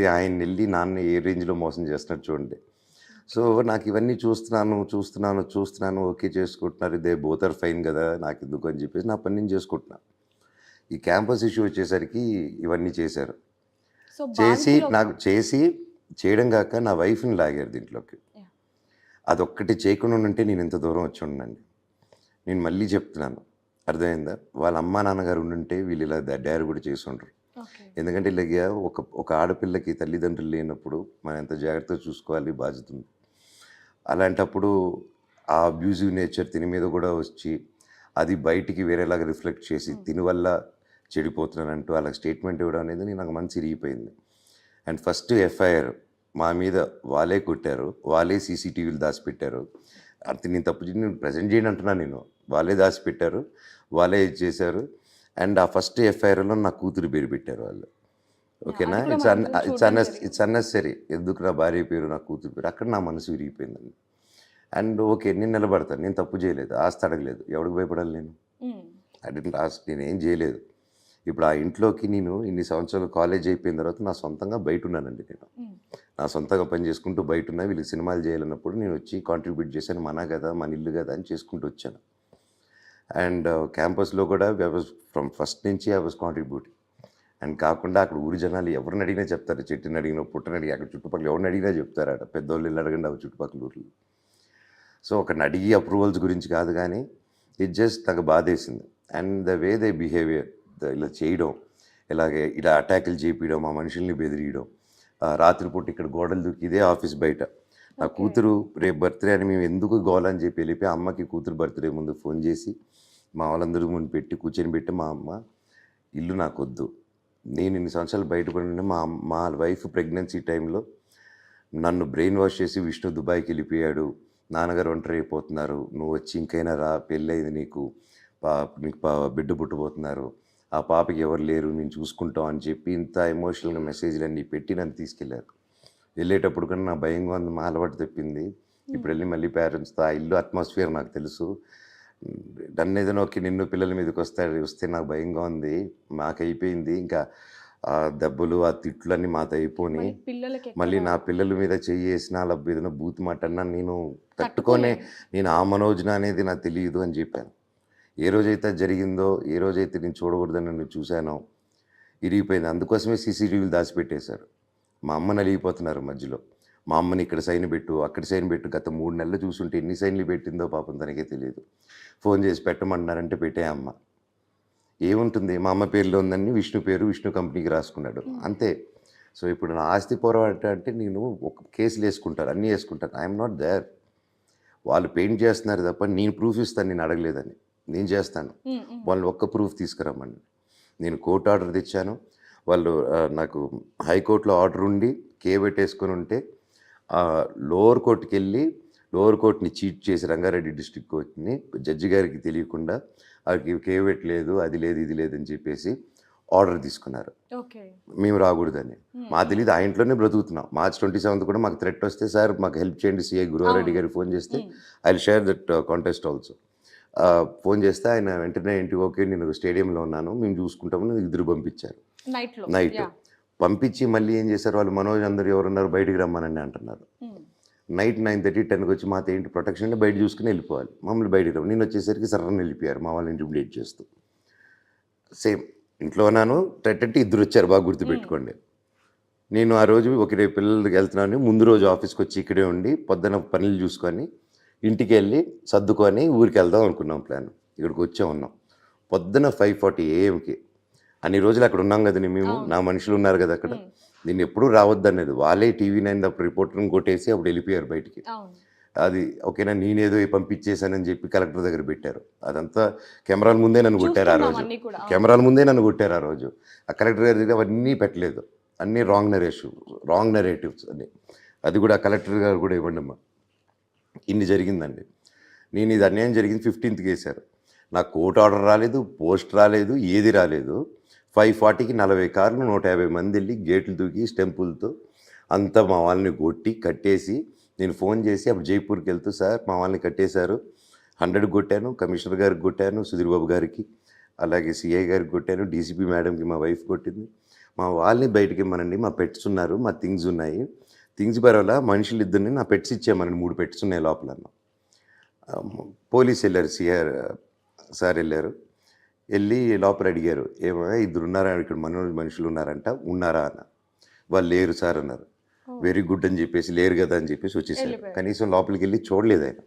ఆయన్నెళ్లి నాన్న ఏ రేంజ్‌లో మోసం చేస్తున్నాడు చూడండి. సో, నాకివన్నీ చూస్తున్నాను. ఓకే చేసుకుంటున్నారు. దే బోత్ ఆర్ ఫైన్ గదా! నాకెందుకు అని చెప్పేసి నా పని నేను చేసుకుంటున్నా. ఈ క్యాంపస్ ఇష్యూ వచ్చేసరికి ఇవన్నీ చేశారు. సో, బాధితులు చేయడం గాక నా వైఫ్‌ని లాగారు దీంట్లోకి. యాహ్! అదొక్కటి చేయకుండా ఉండుంటే నేనింత దూరం వచ్చుండనండి. నేను మళ్ళీ చెప్తున్నాను. అర్థమైందా? వాళ్ళ అమ్మా, నాన్నగారు ఉండుంటే వీళ్ళిలా డేర్ కూడా చేసుండరు. ఓకే. ఎందుకంటే ఇలాగ ఒక ఆడపిల్లకి తల్లిదండ్రులు లేనప్పుడు మనం ఎంత జాగ్రత్తగా చూసుకోవాలి బాధ్యత ఉంది. అలాంటప్పుడు ఆ అబ్యూజివ్ నేచర్ తిని మీద కూడా వచ్చి, అది బయటికి వేరేలాగా రిఫ్లెక్ట్ చేసి తిని వల్ల చెడిపోతున్నానంటూ అలా స్టేట్మెంట్ ఇవ్వడం అనేది నాకు మనసు ఇరిగిపోయింది. అండ్ ఫస్ట్ ఎఫ్ఐఆర్ మా మీద వాళ్ళే కొట్టారు. వాళ్ళే సీసీటీవీలు దాచిపెట్టారు. అంతే నేను తప్పు నేను ప్రెజెంట్ చేయండి అంటున్నాను నేను. వాళ్ళే దాచిపెట్టారు. వాళ్ళే ఇది చేశారు. అండ్ ఆ ఫస్ట్ ఎఫ్ఐఆర్‌లో నా కూతురు పేరు పెట్టారు వాళ్ళు. యాహ్! ఓకేనా? అది కూడా మనందరం చూడడం జరిగింది. It's unnecessary. ఎందుకు నా భార్య పేరు, నా కూతురు పేరు అక్కడ నా మనసు విరిగిపోయిందండి. And okay. నేను నిలబడతాను. నేను తప్పు చేయలేదు. ఆస్తి అడగలేదు. ఎవడికి భయపడాలి నేను? హ్మ్. I didn't ask. నేనేం చేయలేదు. ఇప్పుడు ఆ ఇంట్లోకి నేను ఇన్ని సంవత్సరాలు కాలేజ్ అయిపోయిన తర్వాత నా సొంతంగా బయటున్నానండి నేను. హ్మ్. నా సొంతంగా పని చేసుకుంటూ బయటున్నా. వీళ్ళకి సినిమాలు చేయాలన్నప్పుడు నేను వచ్చి కాంట్రిబ్యూట్ చేశాను. మన గదా! మన ఇల్లు గదా! అని చేసుకుంటూ వచ్చాను. అండ్ క్యాంపస్‌లో కూడా ఫ్రమ్ ఫస్ట్ నుంచి ఐ వాస్ కాంట్రిబ్యూటింగ్. అండ్ కాకుండా అక్కడ ఊరి జనాలు ఎవరిని అడిగినా చెప్తారు. చెట్టుని అడిగినా, పుట్టని అడిగి అక్కడ చుట్టుపక్కల ఎవరిని అడిగినా చెప్తారు ఆడ. పెద్దోళ్ళు ఇల్లు అడగండి ఆ చుట్టుపక్కల ఊర్లో. సో ఒకరిని అడిగి అప్రూవల్స్ గురించి కాదు కానీ ఇట్ జస్ట్ నాకు బాధేసింది. And the way they behaviour ఇలా చేయడం, ఇలాగే ఇలా అటాకులు చేపియడం, మా మనుషుల్ని బెదిరియడం, రాత్రిపూట ఇక్కడ గోడలు దూకి ఇదే ఆఫీస్ బయట నా ఓకే. కూతురు రేపు బర్త్డే అని మేము ఎందుకు గోల అని చెప్పి వెళ్ళిపోయి అమ్మకి కూతురు బర్త్డే ముందు ఫోన్ చేసి మా వాళ్ళందరూ ముందు పెట్టి కూర్చొని పెట్టి మా అమ్మ ఇల్లు నాకొద్దు, నేను ఇన్ని సంవత్సరాలు బయటపడి మా వైఫ్ ప్రెగ్నెన్సీ టైంలో నన్ను బ్రెయిన్ వాష్ చేసి విష్ణు దుబాయ్కి వెళ్ళిపోయాడు, నాన్నగారు ఒంటరి అయిపోతున్నారు, నువ్వు వచ్చి ఇంకైనా రా, పెళ్ళయింది నీకు, నీకు బిడ్డ పుట్టబోతున్నారు, ఆ పాపకి ఎవరు లేరు, నేను చూసుకుంటాం అని చెప్పి ఇంత ఎమోషనల్గా మెసేజ్లు అన్నీ పెట్టి నన్ను తీసుకెళ్ళారు. వెళ్ళేటప్పుడు కన్నా నా భయంగా ఉంది, మా అలవాటు తప్పింది. ఇప్పుడు వెళ్ళి మళ్ళీ పేరెంట్స్తో ఆ ఇల్లు అట్మాస్ఫియర్ నాకు తెలుసు. నన్ను ఏదైనా ఓకే నిన్ను పిల్లల మీదకి వస్తే నాకు భయంగా ఉంది, మాకైపోయింది ఇంకా. ఆ దెబ్బలు ఆ తిట్లన్నీ మాతో అయిపోయి మళ్ళీ పిల్లలకెక్కడ మళ్ళీ నా పిల్లల మీద చెయ్యేసినా అలా ఏదైనా బూత్ మాట అన్నా నేను తట్టుకోనే, తట్టుకోలేము. నేను ఆ మనోజ్ఞ అనేది నాకు తెలియదు అని చెప్పాను. ఏ రోజైతే అది జరిగిందో, ఏ రోజైతే నేను చూడకూడదని నేను చూశానో ఇరిగిపోయింది. అందుకోసమే సీసీటీవీలు దాచిపెట్టేశారు. మా అమ్మ నలిగిపోతున్నారు మధ్యలో. మా అమ్మని ఇక్కడ సైన్ పెట్టు, అక్కడ సైన్ పెట్టు. గత 3 నెలలు చూసుంటే ఎన్ని సైన్‌లు పెట్టిందో పాపం తనకే తెలీదు. ఫోన్ చేసి పెట్టమంటున్నారంటే పెట్టే అమ్మ. ఏముంటుంది, మా అమ్మ పేరులో ఉందని విష్ణు పేరు, విష్ణు కంపెనీకి రాసుకున్నాడు. హ్మ్. అంతే. సో, ఇప్పుడు నా ఆస్తి పోరాటం అంటే నేను ఒక కేసులేసుకుంటాను, అన్నీ యేసుకుంటాను. I am not there. వాళ్ళు పెయింట్ చేస్తున్నారు తప్ప నేను ప్రూఫ్ ఇస్తాను నేను అడగలేదని. నేను చేస్తాను. హ్మ్. హ్మ్. వాళ్ళు ఒక్క ప్రూఫ్ తీసుకురమ్మని. నేను కోర్ట్ ఆర్డర్ తెచ్చాను. వాళ్ళు నాకు హైకోర్ట్‌లో ఆర్డర్ ఉండి పెట్టేసుకొని ఉంటే లోవర్ కోర్ట్‌కెళ్ళి లోవర్ కోర్ట్‌ని చీట్ చేసి రంగారెడ్డి డిస్ట్రిక్ట్ కోర్ట్‌ని జడ్జి గారికి తెలియకుండా ఆడికి లేదు, అది లేదు, ఇది లేదని చెప్పేసి ఆర్డర్ తీసుకున్నారు. ఓకే. మేము రాకూడదని. హ్మ్. మాకు తెలీదు, ఆ ఇంట్లోనే బ్రతుకుతున్నాం. మార్చ్ 27థ్ కూడా మాకు థ్రెట్ వస్తే, సార్ మాకు హెల్ప్ చేయండి సీఐ గురవారెడ్డి అవును. గారికి ఫోన్ చేస్తే హ్మ్. I will share that contest also. Phone చేస్తే ఆయన వెంటనే ఇంటికి ఓకే నేను స్టేడియంలో ఉన్నాను, మేము చూసుకుంటామని ఇద్దరు పంపించారు. నైట్‌లో. నైట్. యాహ్! పంపించి మళ్ళీ ఏం చేశారు వాళ్ళు, మనోజ్ అందరూ ఎవరున్నారు బయటికి రమ్మనండి అంటున్నారు. హ్మ్. నైట్ 9:30, 10కి వచ్చి మాతో ఏంటి ప్రొటెక్షన్ అంటే బయట చూసుకుని వెళ్ళిపోవాలి. మమ్మల్ని బయటికి రమ్మని నేను వచ్చేసరికి సర్రని వెళ్ళిపోయారు మా వాళ్ళని ఇంటిమిడేట్ చేస్తూ. సేమ్ ఇంట్లో ఉన్నాను. అంటే ఇద్దరు వచ్చారు బాగా హ్మ్. గుర్తుపెట్టుకోండి. నేను ఆ రోజు రేపు పిల్లలకి వెళ్తున్నాను. ముందు రోజు ఆఫీస్‌కి వచ్చి ఇక్కడే ఉండి పొద్దున పనులు చూసుకొని ఇంటికెళ్ళి సర్దుకొని ఊరికెళ్దాం అనుకున్నాం ప్లాన్. ఇక్కడికి వచ్చే ఉన్నాం. పొద్దున 5:40 ఏఎంకి. అన్ని రోజులు అక్కడ ఉన్నాం కదండీ మేము. అవును. నా మనుషులు ఉన్నారు కదా అక్కడ. హ్మ్. నేను ఎప్పుడూ రావద్దనేది. వాళ్ళే టీవీ9 అప్పుడు రిపోర్టర్‌ని కొట్టేసి అప్పుడు వెళ్ళిపోయారు బయటికి. అవును. అది ఓకేనా, నేనేదో పంపించేసానని చెప్పి కలెక్టర్ దగ్గర పెట్టారు. అదంతా కెమెరాల ముందే నన్ను కొట్టారు ఆ చూస్తున్నాం రోజు. అన్నీ కూడా. అవును. కెమెరాల ముందే నన్ను కొట్టారు ఆ రోజు. ఆ కలెక్టర్ గారి దగ్గర అవన్నీ పెట్టలేదు. అన్నీ రాంగ్ నరేటివ్స్ అన్నీ. అది కూడా కలెక్టర్ గారు కూడా ఇవ్వండమ్మా. ఇన్ని జరిగిందండి. నేను ఇది అన్యాయం జరిగింది 15థ్‌కి ఏశారు. నాకు కోర్ట్ ఆర్డర్ రాలేదు, పోస్ట్ రాలేదు, ఏది రాలేదు. 5:40కి 40 కార్లు 150 మందెళ్ళి గేట్లు దూకి స్టెంపుల్‌తో అంతా మా వాళ్ళని కొట్టి కట్టేసి, నేను ఫోన్ చేసి అప్పుడు జైపూర్‌కెళ్తూ సార్ మా వాళ్ళని కట్టేశారు. 100కి కొట్టాను, కమిషనర్ గారికి కొట్టాను, సుధీర్ బాబు గారికి, అలాగే సీఐ గారికి కొట్టాను, డీసీపీ మేడంకి మా వైఫ్ కొట్టింది. మా వాళ్ళని బయటికి ఇమ్మనండి, మా పెట్స్ ఉన్నారు, మా థింగ్స్ ఉన్నాయి, థింగ్స్ పర్వాలా మనుషులు ఇద్దరిని నా పెట్స్ ఇచ్చేయమనండి, 3 పెట్స్ ఉన్నాయి లోపల అన్న. పోలీస్ వెళ్ళారు, సిఆర్ సార్ వెళ్ళారు, వెళ్ళి లోపల అడిగారు, ఏమో ఇద్దరు ఉన్నారా ఇక్కడ మనుషులు ఉన్నారంట, ఉన్నారా అన్న. వాళ్ళు లేరు సార్ అన్నారు. వెరీ గుడ్ అని చెప్పేసి, లేరు కదా అని చెప్పేసి వచ్చేసారు. వెళ్ళిపోయారు. కనీసం లోపలికి వెళ్ళి చూడలేదు ఆయన,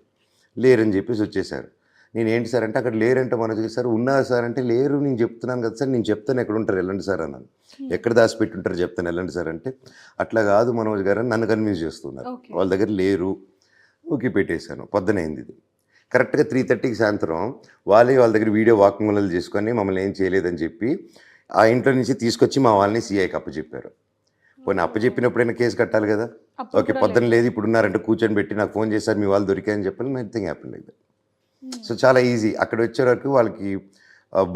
లేరని చెప్పేసి వచ్చేసారు. నేను ఏంటి సార్ అంటే, అక్కడ లేరంటే మనోజ్ సార్ ఉన్నారు సార్ అంటే, లేరు నేను చెప్తున్నాను కదా సార్, నేను చెప్తాను ఎక్కడ ఉంటారు వెళ్ళండి సార్ అన్నాను. ఎక్కడ దాచిపెట్టి ఉంటారు చెప్తాను వెళ్ళండి సార్ అంటే, అట్లా కాదు మనోజ్ గారు అని నన్ను కన్విన్స్ చేస్తున్నారు. Okay. వాళ్ళ దగ్గర లేరు, ఊకి పెట్టేశాను. పొద్దునైంది ఇది కరెక్ట్గా 3:30కి సాయంత్రం వాళ్ళ దగ్గర వీడియో వాక్మూలలు చేసుకొని మమ్మల్ని ఏం చేయలేదని చెప్పి ఆ ఇంట్లో నుంచి తీసుకొచ్చి మా వాళ్ళని సిఐకి అప్పచెప్పారు. పోనీ అప్పచెప్పినప్పుడైనా కేసు కట్టాలి కదా. అప్పుడు ఓకే, కూడా పొద్దున లేదు ఇప్పుడు ఉన్నారంటే కూర్చొని పెట్టి నాకు ఫోన్ చేశారు మీ వాళ్ళు దొరికాయని చెప్పాలి, nothing happen like that. So చాలా ఈజీ. అక్కడ వచ్చే వరకు వాళ్ళకి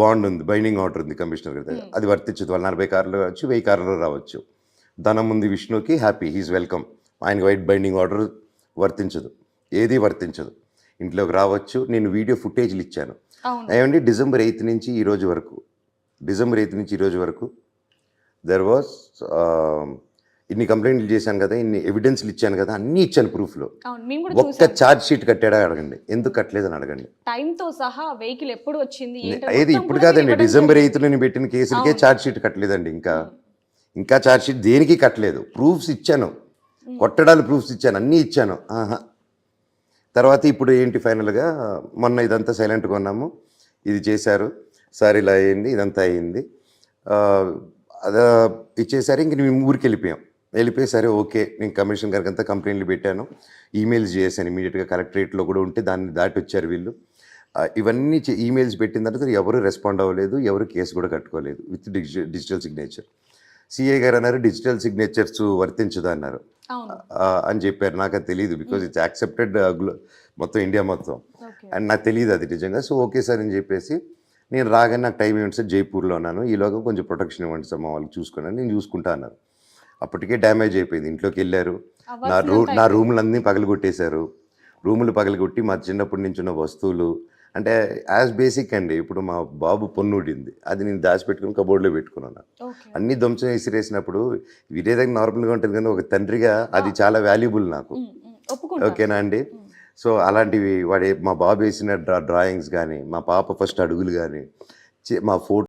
బాండ్ ఉంది, బైండింగ్ ఆర్డర్ ఉంది కమిషనర్ గారి దగ్గర, అది వర్తించదు. వాళ్ళు 40 కార్లు రావచ్చు, 1000 కార్లు రావచ్చు. ధనం ఉంది విష్ణుకి, హ్యాపీ, హీఈస్ వెల్కమ్. ఆయనకి వైట్ బైండింగ్ ఆర్డర్ వర్తించదు, ఏది వర్తించదు. ఇంట్లోకి రావచ్చు. నేను వీడియో ఫుటేజ్లు ఇచ్చాను. అవును. ఏమండి డిసెంబర్ 8 నుంచి ఈ రోజు వరకు దెర్ వాజ్ ఇన్ని కంప్లైంట్లు చేశాను కదా, ఇన్ని ఎవిడెన్స్లు ఇచ్చాను కదా, అన్నీ ఇచ్చాను ప్రూఫ్లో. అవును, మేము కూడా ఒక్క చూసాం. ఛార్జ్ షీట్ కట్టాడా అడగండి, ఎందుకు కట్టలేదని అడగండి. టైం తో సహా వెహికల్ ఎప్పుడు వచ్చింది ఏంటో ఏది మొత్తం ఇప్పుడు కూడా కాదండి, ఇవ్వడం డిసెంబర్ జరిగింది. 8 నేను పెట్టిన కేసులకే అవును. ఛార్జ్ షీట్ కట్టలేదండి. ఇంకా ఛార్జ్ షీట్ దేనికి కట్టలేదు. ప్రూఫ్స్ ఇచ్చాను, కొట్టడాలు ప్రూఫ్స్ ఇచ్చాను, అన్నీ ఇచ్చాను. తర్వాత ఇప్పుడు ఏంటి ఫైనల్గా మొన్న ఇదంతా సైలెంట్గా ఉన్నాము, ఇది చేశారు సార్, ఇలా అయ్యింది, ఇదంతా అయ్యింది, అదా ఇచ్చేసరి ఇంక మేము ఊరికి వెళ్ళిపోయి సరే ఓకే, నేను కమిషనర్ గారికి అంతా కంప్లైంట్లు పెట్టాను, ఈమెయిల్స్ చేశాను ఇమీడియట్గా, కలెక్టరేట్లో కూడా ఉంటే దాన్ని దాటి వచ్చారు వీళ్ళు. ఇవన్నీ ఈమెయిల్స్ పెట్టిన తర్వాత ఎవరు రెస్పాండ్ అవ్వలేదు, ఎవరు కేసు కూడా కట్టుకోలేదు విత్ డిజిటల్ సిగ్నేచర్. సిఐ గారు అన్నారు డిజిటల్ సిగ్నేచర్స్ వర్తించదు అన్నారు అవును. అని చెప్పారు. నాకు అది తెలియదు, బికాజ్ ఇట్స్ యాక్సెప్టెడ్ మొత్తం ఇండియా మొత్తం, ఓకే. అండ్ నాకు తెలియదు అది నిజంగా. సో ఓకే సార్ అని చెప్పేసి నేను రాగానే నాకు టైం ఇవ్వండి సార్, జైపూర్లో ఉన్నాను, ఈలోగా కొంచెం ప్రొటెక్షన్ ఇవ్వండి సార్ మా వాళ్ళకి చూసుకున్నాను, నేను చూసుకుంటా అన్నారు. అప్పటికే డ్యామేజ్ అయిపోయింది. ఇంట్లోకి వెళ్ళారు, నా రూములన్నీ పగలగొట్టేశారు. రూములు పగలగొట్టి మా చిన్నప్పటి నుంచి ఉన్న వస్తువులు, అంటే యాజ్ బేసిక్ అండి, ఇప్పుడు మా బాబు పొన్నుడింది, అది నేను దాచిపెట్టుకుని కబోర్డ్లో పెట్టుకున్నాను. ఓకే. అన్ని ధ్వంసం విసిరేసినప్పుడు వినేదానికి నార్మల్గా ఉంటుంది, కానీ ఒక తండ్రిగా అది చాలా వాల్యుబుల్ నాకు. ఒప్పుకుంటా. ఓకేనా అండి. సో అలాంటివి మా బాబు వేసిన డ్రాయింగ్స్ కానీ, మా పాప ఫస్ట్ అడుగులు కానీ, మా ఫోటో